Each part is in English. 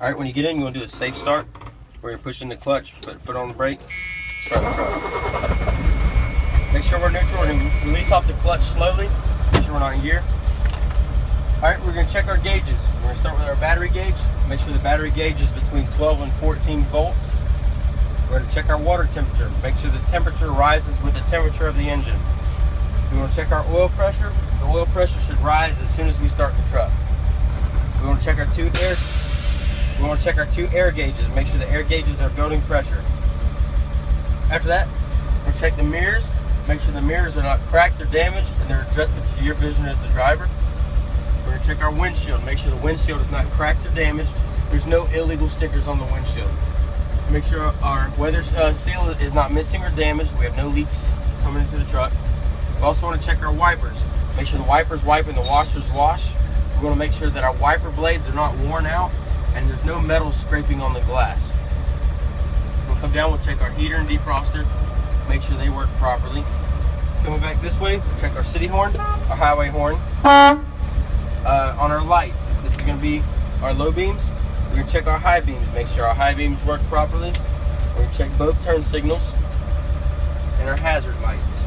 All right, when you get in, you want to do a safe start where you're pushing the clutch, put foot on the brake, start the truck. Make sure we're neutral. We're going to release off the clutch slowly. Make sure we're not in gear. All right, we're going to check our gauges. We're going to start with our battery gauge. Make sure the battery gauge is between 12 and 14 volts. We're going to check our water temperature. Make sure the temperature rises with the temperature of the engine. We want to check our oil pressure. The oil pressure should rise as soon as we start the truck. We want to check our two air gauges. Make sure the air gauges are building pressure. After that, we'll check the mirrors. Make sure the mirrors are not cracked or damaged and they're adjusted to your vision as the driver. We're going to check our windshield. Make sure the windshield is not cracked or damaged. There's no illegal stickers on the windshield. Make sure our weather seal is not missing or damaged. We have no leaks coming into the truck. We also want to check our wipers. Make sure the wipers wipe and the washers wash. We want to make sure that our wiper blades are not worn out and there's no metal scraping on the glass. We'll come down, we'll check our heater and defroster, make sure they work properly. Coming back this way, we'll check our city horn, our highway horn. On our lights, this is going to be our low beams. We're going to check our high beams, make sure our high beams work properly. We're going to check both turn signals and our hazard lights.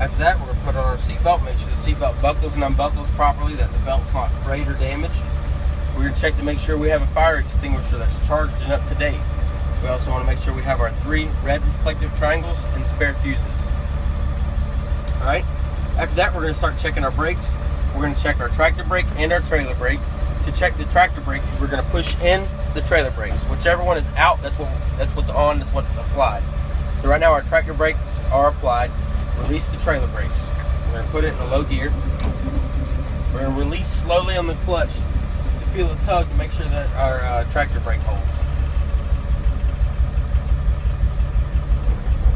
After that, we're going to put on our seatbelt, make sure the seatbelt buckles and unbuckles properly, that the belt's not frayed or damaged. We're going to check to make sure we have a fire extinguisher that's charged and up to date. We also want to make sure we have our 3 red reflective triangles and spare fuses. Alright, after that we're going to start checking our brakes. We're going to check our tractor brake and our trailer brake. To check the tractor brake, we're going to push in the trailer brakes. Whichever one is out, that's what's on, that's what's applied. So right now our tractor brakes are applied. Release the trailer brakes. We're going to put it in a low gear. We're going to release slowly on the clutch to feel the tug to make sure that our tractor brake holds.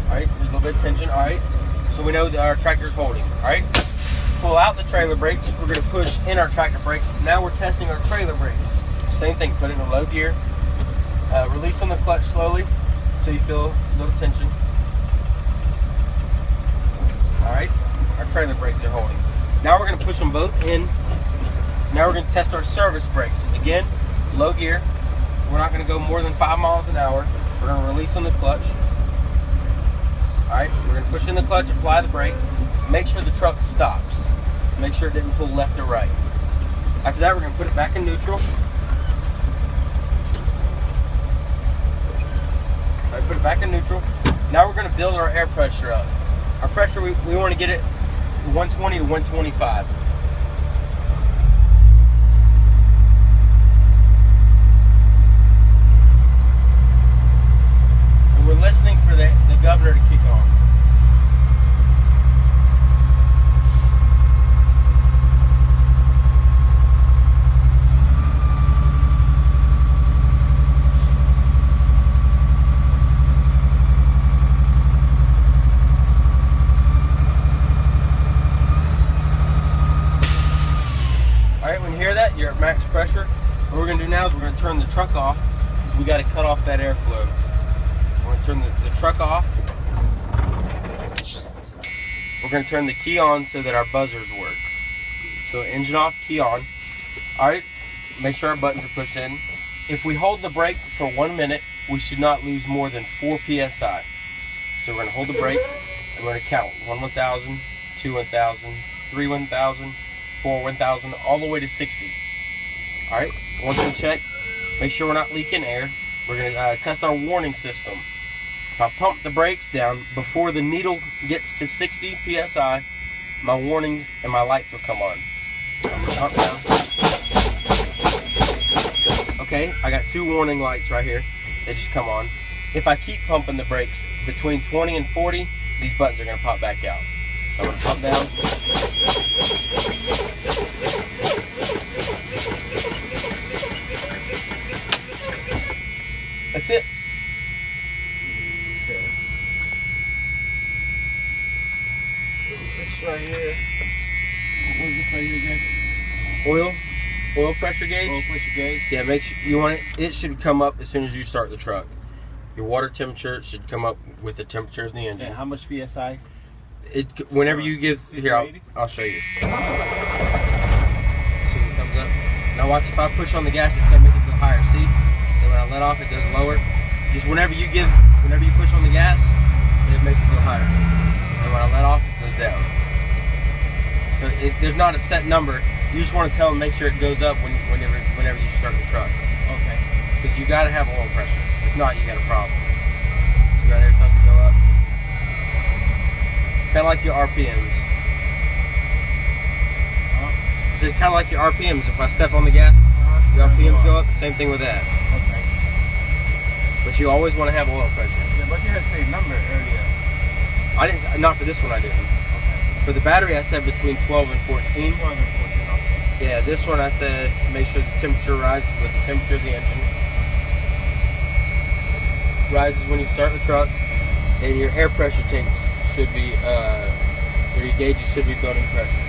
Alright, there's a little bit of tension. Alright, so we know that our tractor is holding. Alright, pull out the trailer brakes. We're going to push in our tractor brakes. Now we're testing our trailer brakes. Same thing, put it in a low gear. Release on the clutch slowly until you feel a little tension. Alright, our trailer brakes are holding. Now we're going to push them both in. Now we're going to test our service brakes. Again, low gear. We're not going to go more than 5 miles an hour. We're going to release on the clutch. Alright, we're going to push in the clutch, apply the brake. Make sure the truck stops. Make sure it didn't pull left or right. After that, we're going to put it back in neutral. Alright, put it back in neutral. Now we're going to build our air pressure up. Our pressure, we want to get it 120 to 125. And we're listening for the governor to kick on. Alright, when you hear that, you're at max pressure. What we're going to do now is we're going to turn the truck off because we got to cut off that airflow. We're going to turn the truck off. We're going to turn the key on so that our buzzers work. So engine off, key on. Alright, make sure our buttons are pushed in. If we hold the brake for 1 minute, we should not lose more than 4 psi. So we're going to hold the brake and we're going to count 1 1000, 2 1000, 3 1000, 4 1000, all the way to 60. Alright, once we check, make sure we're not leaking air. We're going to test our warning system. If I pump the brakes down before the needle gets to 60 psi, my warnings and my lights will come on. So I'm going to pump down. Okay, I got 2 warning lights right here. They just come on. If I keep pumping the brakes between 20 and 40, these buttons are going to pop back out. So I'm going to pump down. That's it. Okay. This right here. What is this right here again? Oil pressure gauge. Oil pressure gauge. Yeah, make sure you want it. It should come up as soon as you start the truck. Your water temperature should come up with the temperature of the engine. And how much psi? Whenever you give here, I'll show you. See what comes up. Now watch, if I push on the gas, it's gonna make it go higher. See? And when I let off, it goes lower. Just whenever you push on the gas, it makes it go higher. And when I let off, it goes down. So there's not a set number. You just want to tell them, make sure it goes up whenever you start the truck. Okay. Because you got to have oil pressure. If not, you got a problem. See right there, it starts to go up. Kind of like your RPMs. It's kind of like your RPMs. If I step on the gas, your RPMs go up. Same thing with that. Okay. But you always want to have oil pressure. Yeah, but you had the same number earlier. I didn't. Not for this one, I didn't. Okay. For the battery, I said between 12 and 14. 12 and 14. Okay. Yeah, this one I said make sure the temperature rises with the temperature of the engine. Rises when you start the truck, and your air pressure tanks should be, or your gauges should be building pressure.